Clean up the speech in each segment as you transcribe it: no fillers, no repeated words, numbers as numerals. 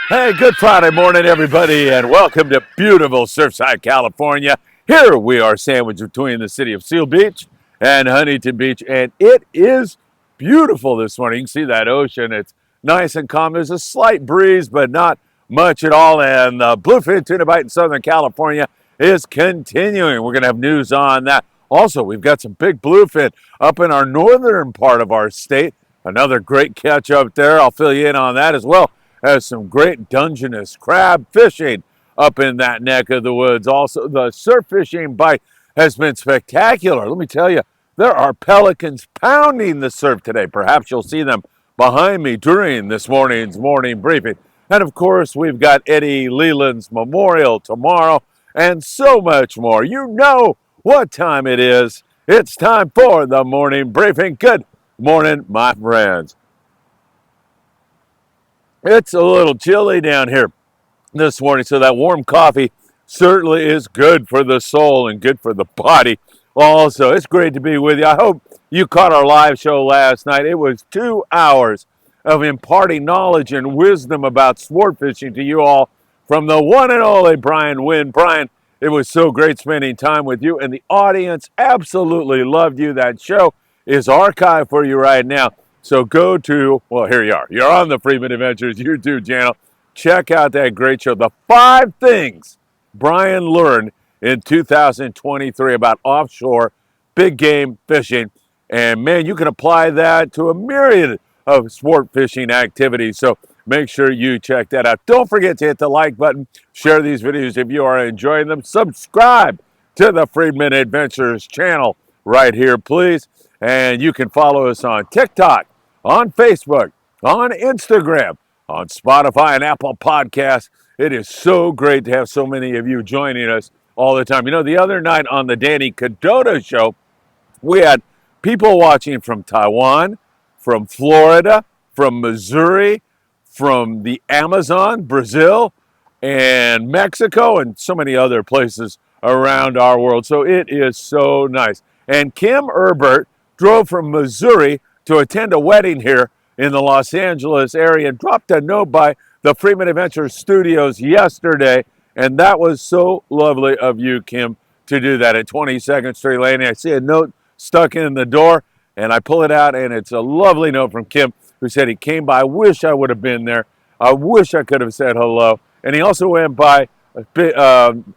Hey, good Friday morning, everybody, and welcome to beautiful Surfside, California. Here we are sandwiched between the city of Seal Beach and Huntington Beach, and it is beautiful this morning. You can see that ocean. It's nice and calm. There's a slight breeze, but not much at all, and the Bluefin tuna bite in Southern California is continuing. We're going to have news on that. Also, we've got some big bluefin up in our northern part of our state. Another great catch up there. I'll fill you in on that as well as some great Dungeness crab fishing up in that neck of the woods. Also, the surf fishing bite has been spectacular. Let me tell you, there are pelicans pounding the surf today. Perhaps you'll see them behind me during this morning's morning briefing. And of course, we've got Eddie Leland's memorial tomorrow and so much more. You know what time it is. It's time for the morning briefing. Good morning, my friends. It's a little chilly down here this morning, so that warm coffee certainly is good for the soul and good for the body. Also, it's great to be with you. I hope you caught our live show last night. It was 2 hours of imparting knowledge and wisdom about sport fishing to you all from the one and only Brian Wynn. Brian, it was so great spending time with you, and the audience absolutely loved you. That show is archived for you right now. So go to, well, here you are. You're on the Friedman Adventures YouTube channel. Check out that great show. The 5 things Brian learned in 2023 about offshore big game fishing. And man, you can apply that to a myriad of sport fishing activities. So make sure you check that out. Don't forget to hit the like button. Share these videos if you are enjoying them. Subscribe to the Friedman Adventures channel right here, please. And you can follow us on TikTok, on Facebook, on Instagram, on Spotify and Apple Podcasts. It is so great to have so many of you joining us all the time. You know, the other night on the Danny Cadota show, we had people watching from Taiwan, from Florida, from Missouri, from the Amazon, Brazil, and Mexico, and so many other places around our world. So it is so nice. And Kim Herbert drove from Missouri to attend a wedding here in the Los Angeles area and dropped a note by the Friedman Adventure Studios yesterday. And that was so lovely of you, Kim, to do that at 22nd Street Lane. I see a note stuck in the door, and I pull it out, and it's a lovely note from Kim, who said he came by. I wish I would have been there. I wish I could have said hello. And he also went by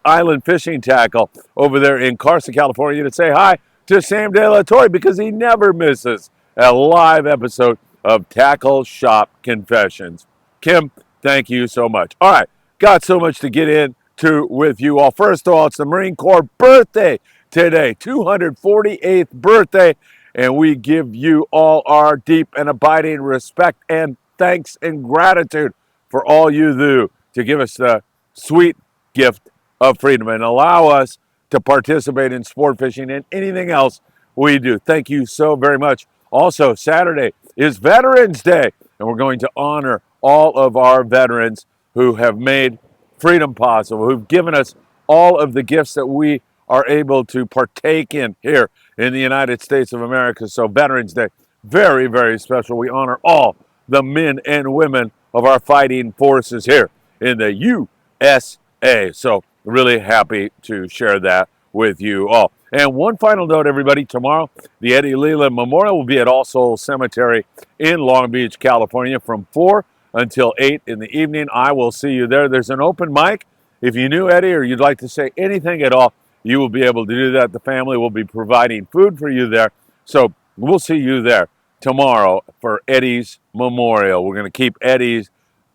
Island Fishing Tackle over there in Carson, California, to say hi to Sam De La Torre, because he never misses a live episode of Tackle Shop Confessions. Kim, thank you so much. All right, got so much to get into with you all. First of all, it's the Marine Corps birthday today, 248th birthday, and we give you all our deep and abiding respect and thanks and gratitude for all you do to give us the sweet gift of freedom and allow us to participate in sport fishing and anything else we do. Thank you so very much. Also, Saturday is Veterans Day, and we're going to honor all of our veterans who have made freedom possible, who've given us all of the gifts that we are able to partake in here in the United States of America. So Veterans Day, very, very special. We honor all the men and women of our fighting forces here in the USA. So really happy to share that with you all. And one final note, everybody, tomorrow, the Eddie Leland Memorial will be at All Souls Cemetery in Long Beach, California from 4 until 8 in the evening. I will see you there. There's an open mic. If you knew Eddie or you'd like to say anything at all, you will be able to do that. The family will be providing food for you there. So we'll see you there tomorrow for Eddie's Memorial. We're going to keep Eddie's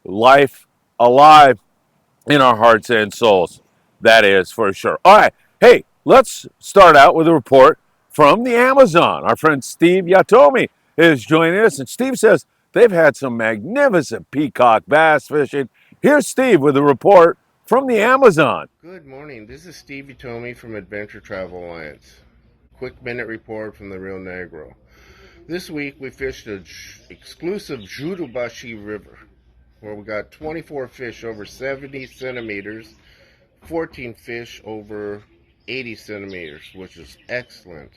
life alive in our hearts and souls. That is for sure. All right. Hey, let's start out with a report from the Amazon. Our friend Steve Yatomi is joining us, and Steve says they've had some magnificent peacock bass fishing. Here's Steve with a report from the Amazon. Good morning. This is Steve Utomi from Adventure Travel Alliance. Quick minute report from the Rio Negro. This week we fished an exclusive Jurubashi River, where we got 24 fish over 70 centimeters, 14 fish over 80 centimeters, which is excellent,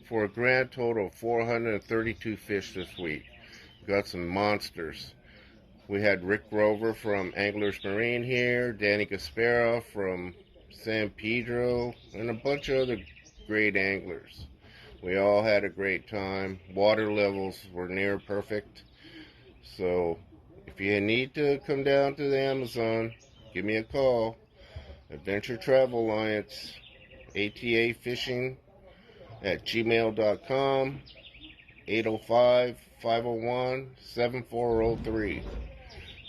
for a grand total of 432 fish this week. We got some monsters. We had Rick Rover from Anglers Marine here, Danny Gaspera from San Pedro, and a bunch of other great anglers. We all had a great time. Water levels were near perfect. So if you need to come down to the Amazon, give me a call. Adventure Travel Alliance, ATA Fishing at gmail.com, 805-501-7403.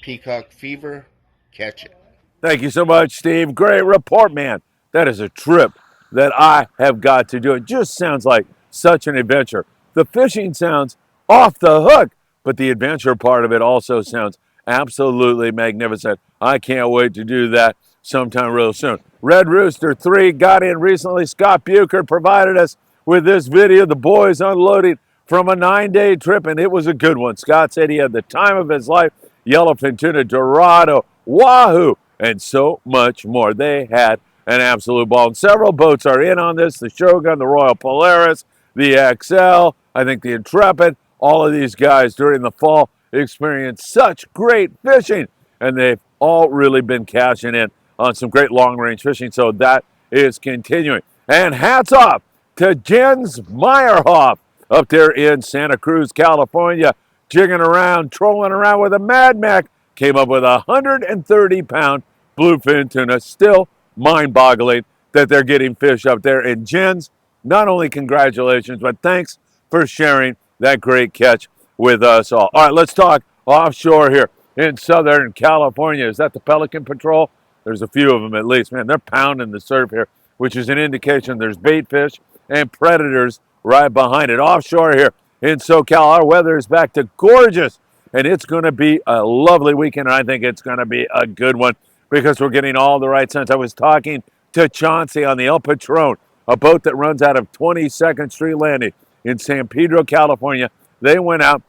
Peacock Fever, catch it. Thank you so much, Steve. Great report, man. That is a trip that I have got to do. It just sounds like such an adventure. The fishing sounds off the hook, but the adventure part of it also sounds absolutely magnificent. I can't wait to do that sometime real soon. Red Rooster 3 got in recently. Scott Bucher provided us with this video. The boys unloading from a 9-day trip, and it was a good one. Scott said he had the time of his life. Yellowfin tuna, dorado, wahoo, and so much more. They had an absolute ball. And several boats are in on this. The Shogun, the Royal Polaris, the XL, I think the Intrepid. All of these guys during the fall experienced such great fishing. And they've all really been cashing in on some great long-range fishing. So that is continuing. And hats off to Jens Meyerhoff up there in Santa Cruz, California, jigging around, trolling around with a Mad Mac. Came up with a 130-pound bluefin tuna. Still mind-boggling that they're getting fish up there. And Jens, not only congratulations, but thanks for sharing that great catch with us all. All right, let's talk offshore here in Southern California. Is that the Pelican Patrol? There's a few of them at least. Man, they're pounding the surf here, which is an indication there's bait fish and predators right behind it. Offshore here in SoCal, our weather is back to gorgeous, and it's going to be a lovely weekend, and I think it's going to be a good one because we're getting all the right scents. I was talking to Chauncey on the El Patron, a boat that runs out of 22nd Street Landing in San Pedro, California. They went out.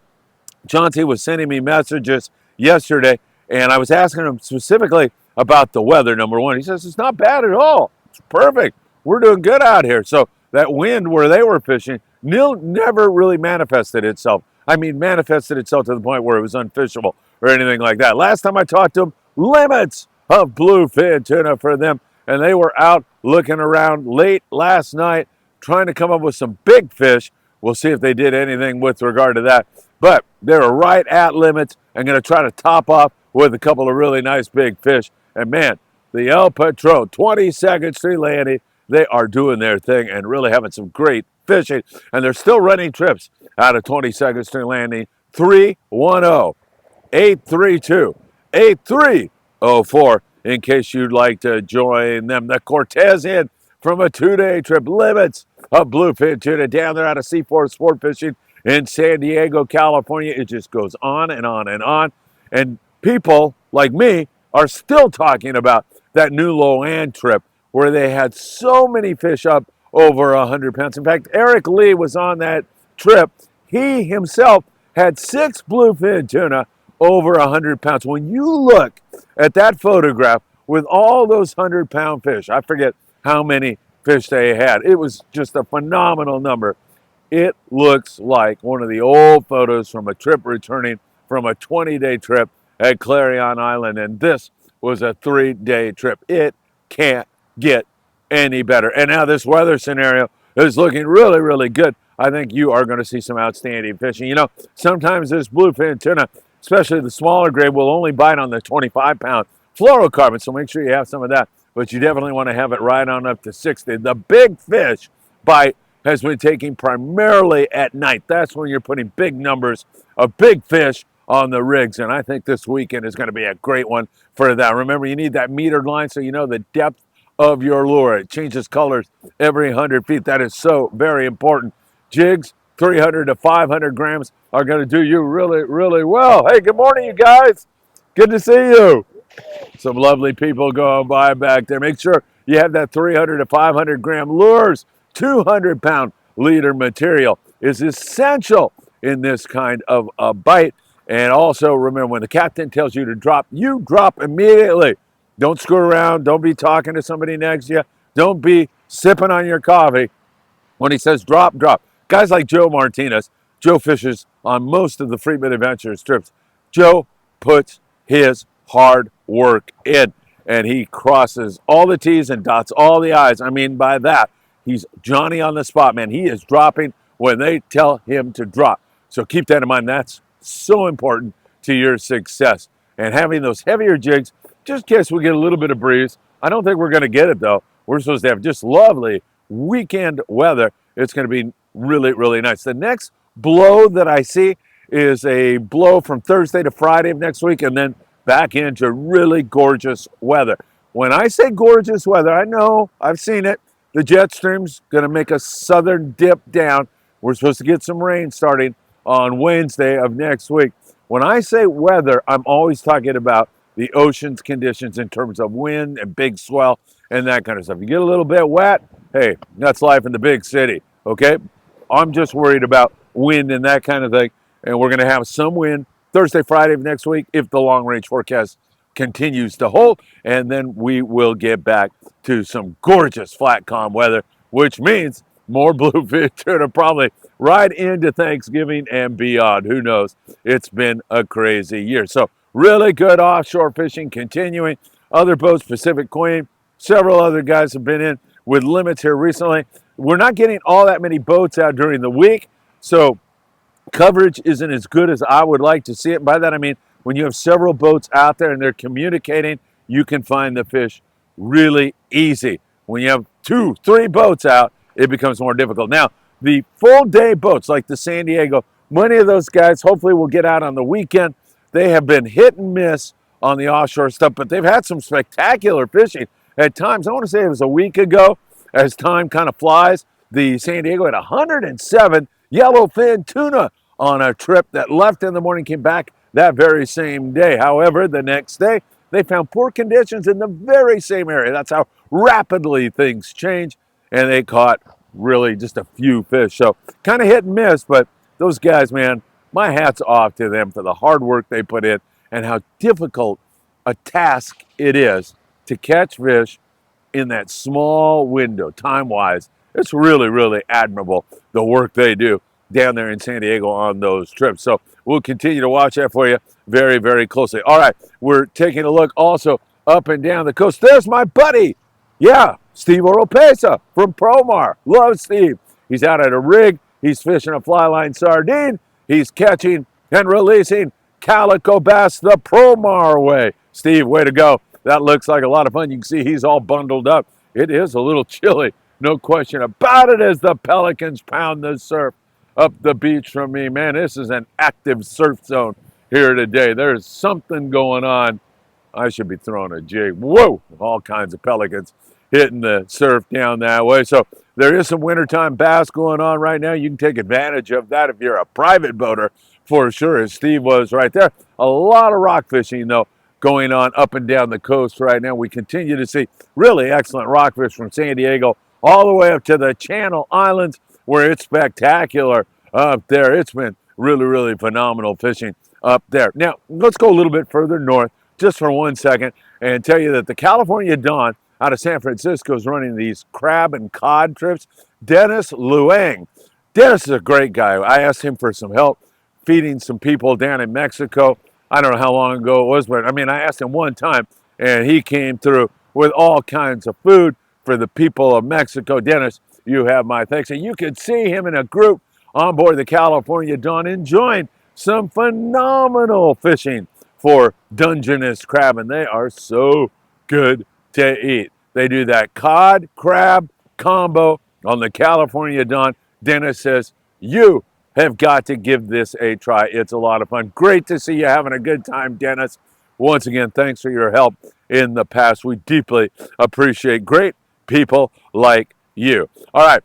Chauncey was sending me messages yesterday, and I was asking him specifically about the weather, number one. He says, it's not bad at all. It's perfect. We're doing good out here. So that wind where they were fishing never really manifested itself. I mean, manifested itself to the point where it was unfishable or anything like that. Last time I talked to him, limits of bluefin tuna for them, and they were out looking around late last night trying to come up with some big fish. We'll see if they did anything with regard to that. But they were right at limits and going to try to top off with a couple of really nice big fish. And man, the El Patron, 22nd Street Landing, they are doing their thing and really having some great fishing. And they're still running trips out of 22nd Street Landing. 310-832-8304 in case you'd like to join them. The Cortez Inn from a 2-day trip. Limits of bluefin tuna down there out of C4 Sport Fishing in San Diego, California. It just goes on and on and on. And people like me are still talking about that new Loan trip where they had so many fish up over 100 pounds. In fact, Eric Lee was on that trip. He himself had 6 bluefin tuna over 100 pounds. When you look at that photograph with all those 100-pound fish, I forget how many fish they had. It was just a phenomenal number. It looks like one of the old photos from a trip returning from a 20-day trip at Clarion Island, and this was a 3-day trip. It can't get any better. And now this weather scenario is looking really, really good. I think you are going to see some outstanding fishing. You know, sometimes this bluefin tuna, especially the smaller grade, will only bite on the 25-pound fluorocarbon, so make sure you have some of that. But you definitely want to have it right on up to 60. The big fish bite has been taking primarily at night. That's when you're putting big numbers of big fish on the rigs, and I think this weekend is going to be a great one for that. Remember, you need that metered line so you know the depth of your lure. It changes colors every 100 feet. That is so very important. Jigs, 300 to 500 grams are going to do you really, really well. Hey, good morning, you guys. Good to see you. Some lovely people going by back there. Make sure you have that 300 to 500 gram lures. 200-pound leader material is essential in this kind of a bite. And also remember, when the captain tells you to drop, you drop immediately. Don't screw around. Don't be talking to somebody next to you. Don't be sipping on your coffee. When he says drop, drop. Guys like Joe Martinez, Joe fishes on most of the Friedman Adventures trips. Joe puts his hard work in. And he crosses all the T's and dots all the I's. I mean, by that, he's Johnny on the spot, man. He is dropping when they tell him to drop. So keep that in mind. That's so important to your success. And having those heavier jigs, just in case we get a little bit of breeze. I don't think we're going to get it, though. We're supposed to have just lovely weekend weather. It's going to be really, really nice. The next blow that I see is a blow from Thursday to Friday of next week, and then back into really gorgeous weather. When I say gorgeous weather, I know, I've seen it. The jet stream's going to make a southern dip down. We're supposed to get some rain starting on Wednesday of next week. When I say weather, I'm always talking about the ocean's conditions in terms of wind and big swell and that kind of stuff. You get a little bit wet, hey, that's life in the big city, okay? I'm just worried about wind and that kind of thing. And we're going to have some wind Thursday, Friday of next week if the long-range forecast continues to hold. And then we will get back to some gorgeous flat calm weather, which means more bluefin tuna probably right into Thanksgiving and beyond. Who knows? It's been a crazy year. So really good offshore fishing continuing. Other boats, Pacific Queen, several other guys have been in with limits here recently. We're not getting all that many boats out during the week, so coverage isn't as good as I would like to see it. By that I mean when you have several boats out there and they're communicating, you can find the fish really easy. When you have 2, 3 boats out, it becomes more difficult. Now, the full day boats like the San Diego, many of those guys hopefully will get out on the weekend. They have been hit and miss on the offshore stuff, but they've had some spectacular fishing at times. I want to say it was a week ago, as time kind of flies, the San Diego had 107 yellowfin tuna on a trip that left in the morning, came back that very same day. However, the next day, they found poor conditions in the very same area. That's how rapidly things change, and they caught really just a few fish. So kind of hit and miss, but those guys, man, my hat's off to them for the hard work they put in and how difficult a task it is to catch fish in that small window, time-wise. It's really, really admirable, the work they do down there in San Diego on those trips. So we'll continue to watch that for you very, very closely. All right, we're taking a look also up and down the coast. There's my buddy. Yeah, Steve Oropesa from Promar. Love Steve. He's out at a rig. He's fishing a fly line sardine. He's catching and releasing calico bass the Promar way. Steve, way to go. That looks like a lot of fun. You can see he's all bundled up. It is a little chilly, no question about it, as the pelicans pound the surf up the beach from me. Man, this is an active surf zone here today. There's something going on. I should be throwing a jig. Whoa! All kinds of pelicans hitting the surf down that way. So there is some wintertime bass going on right now. You can take advantage of that if you're a private boater for sure, as Steve was right there. A lot of rock fishing, though, going on up and down the coast right now. We continue to see really excellent rockfish from San Diego all the way up to the Channel Islands, where it's spectacular up there. It's been really, really phenomenal fishing up there. Now, let's go a little bit further north just for 1 second and tell you that the California Dawn out of San Francisco is running these crab and cod trips. Dennis Luang. Dennis is a great guy. I asked him for some help feeding some people down in Mexico. I don't know how long ago it was, but I mean, I asked him one time, and he came through with all kinds of food for the people of Mexico. Dennis, you have my thanks. And you can see him in a group on board the California Dawn enjoying some phenomenal fishing for Dungeness crab, and they are so good to eat. They do that cod crab combo on the California Dawn. Dennis says, you have got to give this a try. It's a lot of fun. Great to see you having a good time, Dennis. Once again, thanks for your help in the past. We deeply appreciate great people like you. All right,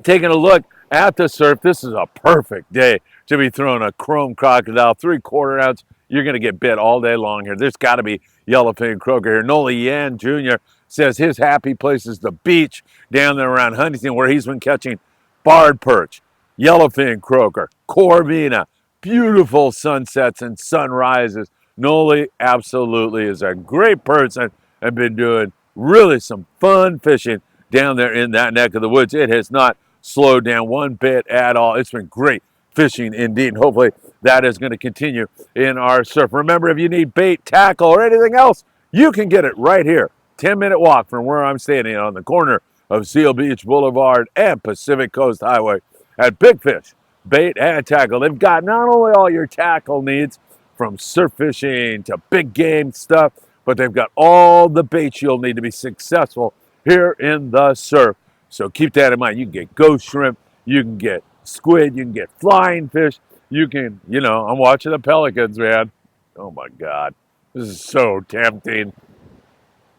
taking a look at the surf. This is a perfect day to be throwing a chrome crocodile, 3/4 ounce. You're going to get bit all day long here. There's got to be yellowfin croaker here. Noli Yan Jr. says his happy place is the beach down there around Huntington, where he's been catching barred perch, yellowfin croaker, corvina, beautiful sunsets and sunrises. Noli absolutely is a great person and been doing really some fun fishing down there in that neck of the woods. It has not slowed down one bit at all. It's been great fishing indeed. And hopefully that is going to continue in our surf. Remember, if you need bait, tackle, or anything else, you can get it right here. 10-minute walk from where I'm standing on the corner of Seal Beach Boulevard and Pacific Coast Highway at Big Fish Bait and Tackle. They've got not only all your tackle needs from surf fishing to big game stuff, but they've got all the baits you'll need to be successful here in the surf. So keep that in mind. You can get ghost shrimp, you can get squid, you can get flying fish, you can, I'm watching the pelicans, man. Oh my God. This is so tempting.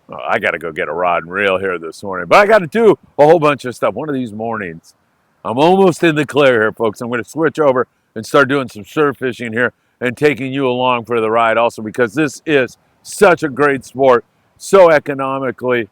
Oh, I got to go get a rod and reel here this morning, but I got to do a whole bunch of stuff one of these mornings. I'm almost in the clear here, folks. I'm going to switch over and start doing some surf fishing here and taking you along for the ride also, because this is such a great sport, so economically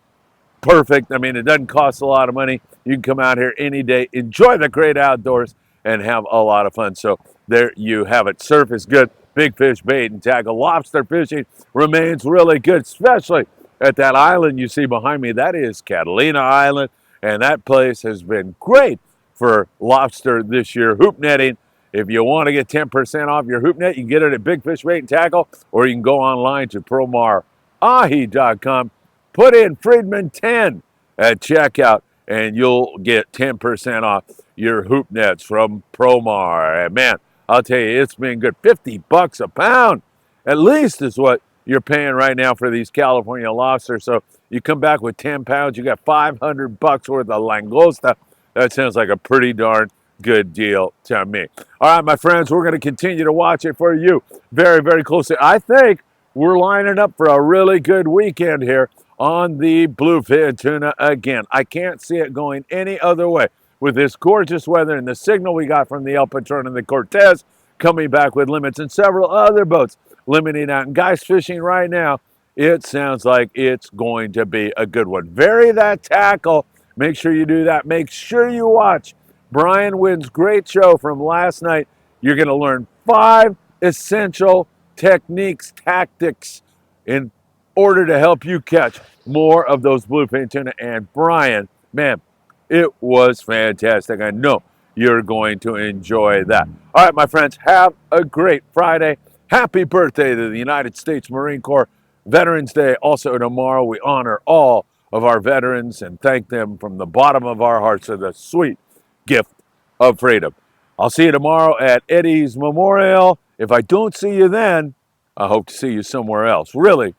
perfect. I mean, it doesn't cost a lot of money. You can come out here any day, enjoy the great outdoors, and have a lot of fun. So there you have it. Surf is good. Big fish bait and tackle. Lobster fishing remains really good, especially at that island you see behind me. That is Catalina Island, and that place has been great for lobster this year. Hoop netting. If you want to get 10% off your hoop net, you can get it at Big Fish Bait and Tackle, or you can go online to promarahi.com. Put in Friedman 10 at checkout, and you'll get 10% off your hoop nets from Promar. And man, I'll tell you, it's been good. $50 a pound, at least, is what you're paying right now for these California lobsters. So you come back with 10 pounds, you got $500 worth of langosta. That sounds like a pretty darn good deal to me. All right, my friends, we're going to continue to watch it for you very, very closely. I think we're lining up for a really good weekend here on the bluefin tuna again. I can't see it going any other way with this gorgeous weather and the signal we got from the El Patron and the Cortez coming back with limits, and several other boats limiting out. And guys fishing right now, it sounds like it's going to be a good one. Vary that tackle. Make sure you do that. Make sure you watch Brian Wynn's great show from last night. You're going to learn 5 essential techniques, tactics in order to help you catch more of those bluefin tuna. And Brian, man, it was fantastic. I know you're going to enjoy that. All right, my friends, have a great Friday. Happy birthday to the United States Marine Corps. Veterans Day also tomorrow. We honor all of our veterans and thank them from the bottom of our hearts for the sweet gift of freedom. I'll see you tomorrow at Eddie's Memorial. If I don't see you then, I hope to see you somewhere else really,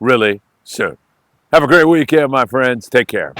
really soon. Have a great weekend, my friends. Take care.